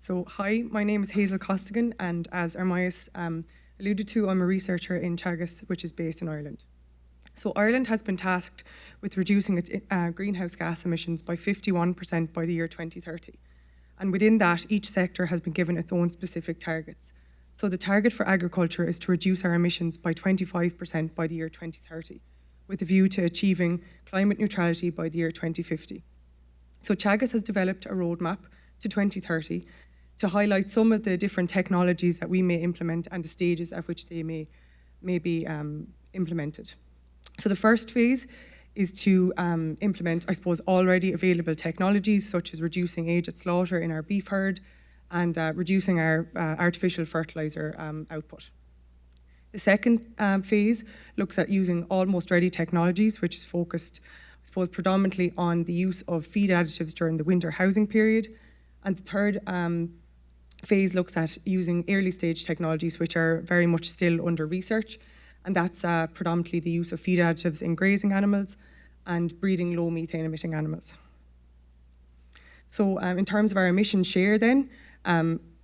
So, hi, my name is Hazel Costigan, and as Armias alluded to, I'm a researcher in Teagasc, which is based in Ireland. So, Ireland has been tasked with reducing its greenhouse gas emissions by 51% by the year 2030. And within that, each sector has been given its own specific targets. So, the target for agriculture is to reduce our emissions by 25% by the year 2030, with a view to achieving climate neutrality by the year 2050. So, Teagasc has developed a roadmap to 2030 to highlight some of the different technologies that we may implement and the stages at which they may be implemented. So the first phase is to implement, I suppose, already available technologies such as reducing age at slaughter in our beef herd and reducing our artificial fertiliser output. The second phase looks at using almost ready technologies, which is focused, I suppose, predominantly on the use of feed additives during the winter housing period. And the third phase looks at using early stage technologies, which are very much still under research. And that's predominantly the use of feed additives in grazing animals and breeding low methane emitting animals. So in terms of our emission share then,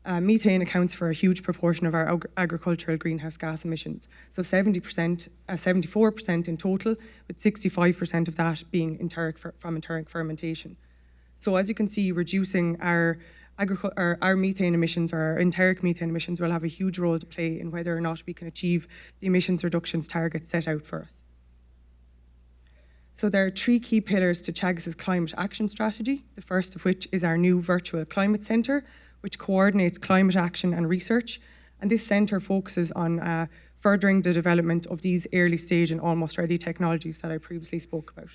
methane accounts for a huge proportion of our agricultural greenhouse gas emissions. So 74% in total, with 65% of that being from enteric fermentation. So as you can see, reducing our methane emissions, or our enteric methane emissions, will have a huge role to play in whether or not we can achieve the emissions reductions targets set out for us. So there are three key pillars to Teagasc's climate action strategy, the first of which is our new virtual climate centre, which coordinates climate action and research. And this centre focuses on furthering the development of these early stage and almost ready technologies that I previously spoke about.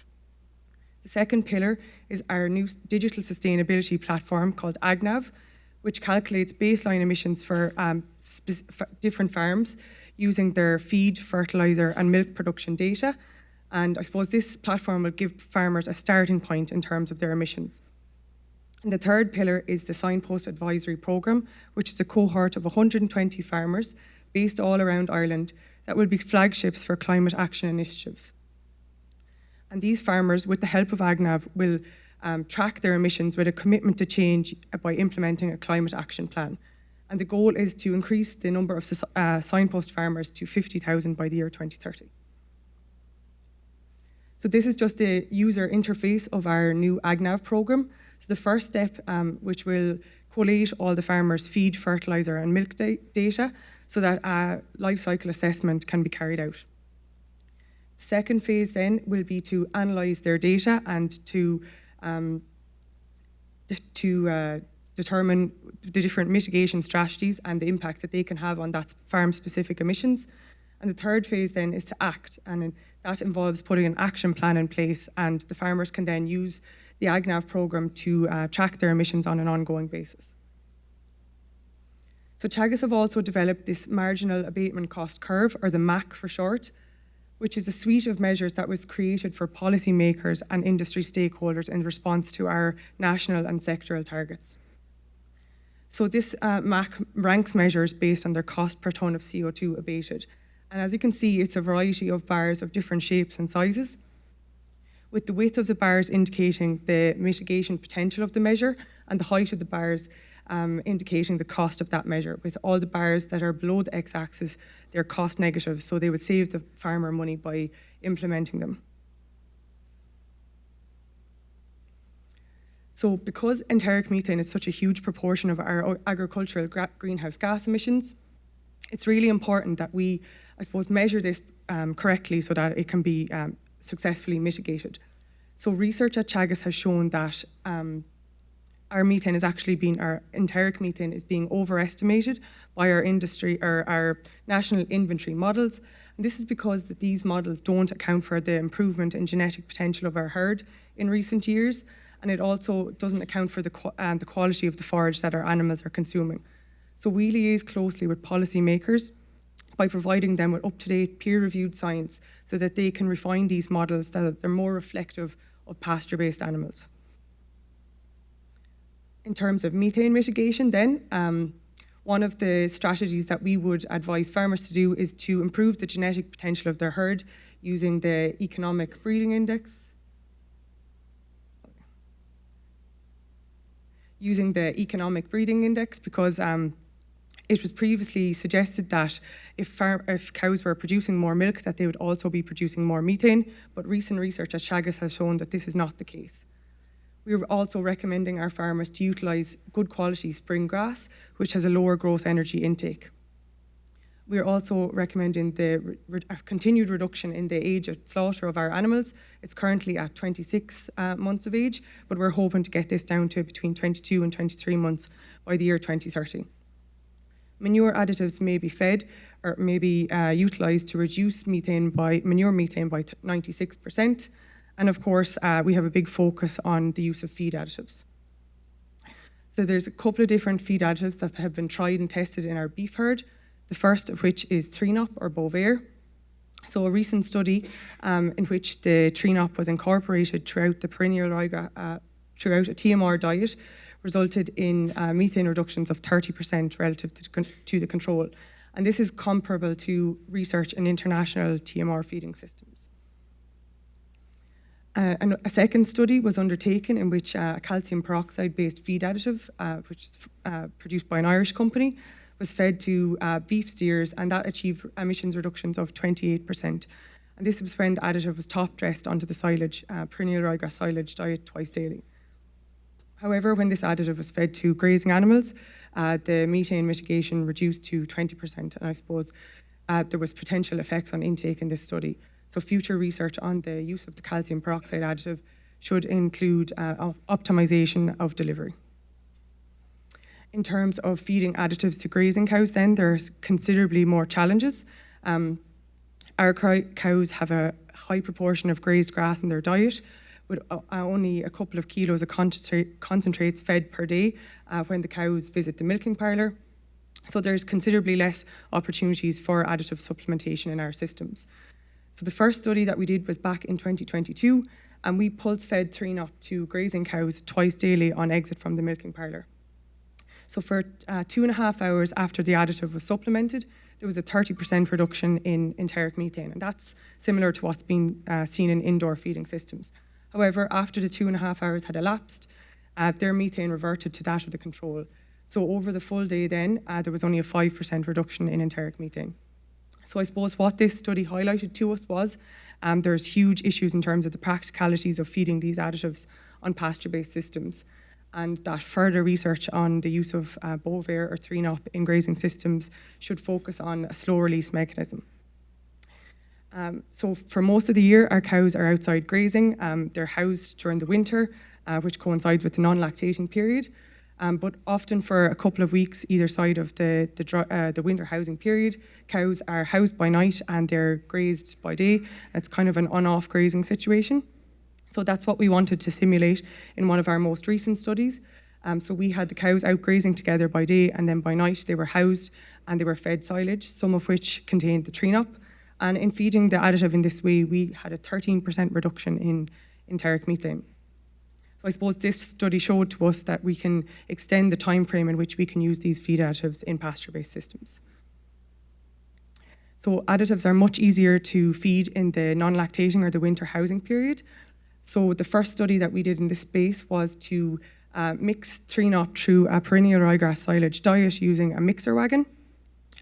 The second pillar is our new digital sustainability platform called AgNav, which calculates baseline emissions for different farms using their feed, fertiliser and milk production data. And I suppose this platform will give farmers a starting point in terms of their emissions. And the third pillar is the Signpost Advisory Programme, which is a cohort of 120 farmers based all around Ireland that will be flagships for climate action initiatives. And these farmers, with the help of AgNav, will track their emissions with a commitment to change by implementing a climate action plan. And the goal is to increase the number of signpost farmers to 50,000 by the year 2030. So this is just the user interface of our new AgNav programme. So the first step, which will collate all the farmers' feed, fertiliser and milk data so that a life cycle assessment can be carried out. Second phase then will be to analyse their data and to determine the different mitigation strategies and the impact that they can have on that farm-specific emissions. And the third phase then is to act, and that involves putting an action plan in place, and the farmers can then use the AgNav programme to track their emissions on an ongoing basis. So Teagasc have also developed this Marginal Abatement Cost Curve, or the MAC for short, which is a suite of measures that was created for policymakers and industry stakeholders in response to our national and sectoral targets. So this MAC ranks measures based on their cost per tonne of CO2 abated. And as you can see, it's a variety of bars of different shapes and sizes, with the width of the bars indicating the mitigation potential of the measure and the height of the bars indicating the cost of that measure. With all the bars that are below the x-axis, they're cost negative, so they would save the farmer money by implementing them. So because enteric methane is such a huge proportion of our agricultural greenhouse gas emissions, it's really important that we, I suppose, measure this correctly so that it can be successfully mitigated. So research at Teagasc has shown that our enteric methane is being overestimated by our industry or our national inventory models. And this is because these models don't account for the improvement in genetic potential of our herd in recent years, and it also doesn't account for the quality of the forage that our animals are consuming. So we liaise closely with policymakers by providing them with up-to-date peer-reviewed science so that they can refine these models so that they're more reflective of pasture-based animals. In terms of methane mitigation then, one of the strategies that we would advise farmers to do is to improve the genetic potential of their herd using the economic breeding index. using the economic breeding index because it was previously suggested that if cows were producing more milk, that they would also be producing more methane, but recent research at Teagasc has shown that this is not the case. We are also recommending our farmers to utilise good quality spring grass, which has a lower gross energy intake. We are also recommending a continued reduction in the age of slaughter of our animals. It's currently at 26 months of age, but we're hoping to get this down to between 22 and 23 months by the year 2030. Manure additives may be fed or may be utilised to reduce manure methane by 96%. And of course, we have a big focus on the use of feed additives. So there's a couple of different feed additives that have been tried and tested in our beef herd. The first of which is Trinop or Bovaer. So a recent study in which the Trinop was incorporated throughout the perennial ryegrass, throughout a TMR diet, resulted in methane reductions of 30% relative to the control. And this is comparable to research in international TMR feeding systems. And a second study was undertaken in which a calcium peroxide-based feed additive, which is produced by an Irish company, was fed to beef steers, and that achieved emissions reductions of 28%. And this was when the additive was top dressed onto the silage, perennial ryegrass silage diet twice daily. However, when this additive was fed to grazing animals, the methane mitigation reduced to 20%, and I suppose there was potential effects on intake in this study. So future research on the use of the calcium peroxide additive should include optimization of delivery. In terms of feeding additives to grazing cows, then there's considerably more challenges. Our cows have a high proportion of grazed grass in their diet, with only a couple of kilos of concentrates fed per day when the cows visit the milking parlour. So there's considerably less opportunities for additive supplementation in our systems. So the first study that we did was back in 2022, and we pulse-fed Trinop to grazing cows twice daily on exit from the milking parlour. So for 2.5 hours after the additive was supplemented, there was a 30% reduction in enteric methane, and that's similar to what's been seen in indoor feeding systems. However, after the 2.5 hours had elapsed, their methane reverted to that of the control. So over the full day then, there was only a 5% reduction in enteric methane. So I suppose what this study highlighted to us was there's huge issues in terms of the practicalities of feeding these additives on pasture-based systems, and that further research on the use of Bovaer or Trinop in grazing systems should focus on a slow release mechanism. So for most of the year, our cows are outside grazing. They're housed during the winter, which coincides with the non-lactating period. But often for a couple of weeks, either side of the winter housing period, cows are housed by night and they're grazed by day. It's kind of an on-off grazing situation. So that's what we wanted to simulate in one of our most recent studies. So we had the cows out grazing together by day, and then by night they were housed and they were fed silage, some of which contained the Trinop. And in feeding the additive in this way, we had a 13% reduction in enteric methane. So I suppose this study showed to us that we can extend the time frame in which we can use these feed additives in pasture-based systems. So additives are much easier to feed in the non-lactating or the winter housing period. So the first study that we did in this space was to mix Trinop through a perennial ryegrass silage diet using a mixer wagon.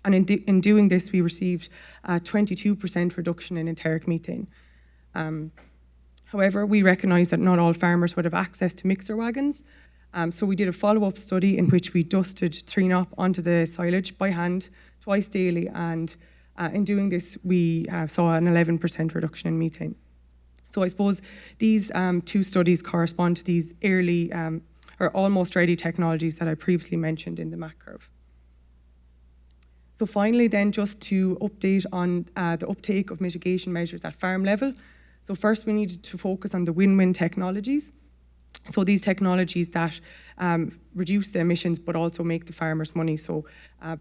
And in doing this, we received a 22% reduction in enteric methane. However, we recognise that not all farmers would have access to mixer wagons. So we did a follow-up study in which we dusted Trinop onto the silage by hand twice daily. And in doing this, we saw an 11% reduction in methane. So I suppose these two studies correspond to these early or almost ready technologies that I previously mentioned in the MAC curve. So finally then, just to update on the uptake of mitigation measures at farm level. So first we needed to focus on the win-win technologies. So these technologies that reduce the emissions but also make the farmers money. So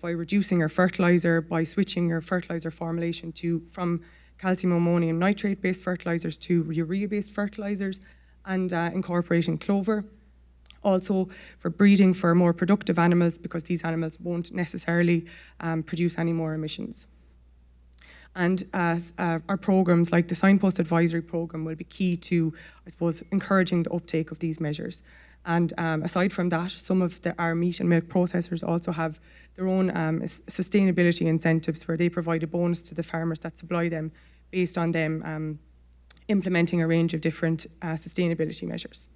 by reducing our fertiliser, by switching our fertiliser formulation from calcium ammonium nitrate-based fertilisers to urea-based fertilisers, and incorporating clover. Also for breeding for more productive animals, because these animals won't necessarily produce any more emissions. And our programs like the Signpost Advisory Programme will be key to, I suppose, encouraging the uptake of these measures. And aside from that, some of our meat and milk processors also have their own sustainability incentives where they provide a bonus to the farmers that supply them based on them implementing a range of different sustainability measures.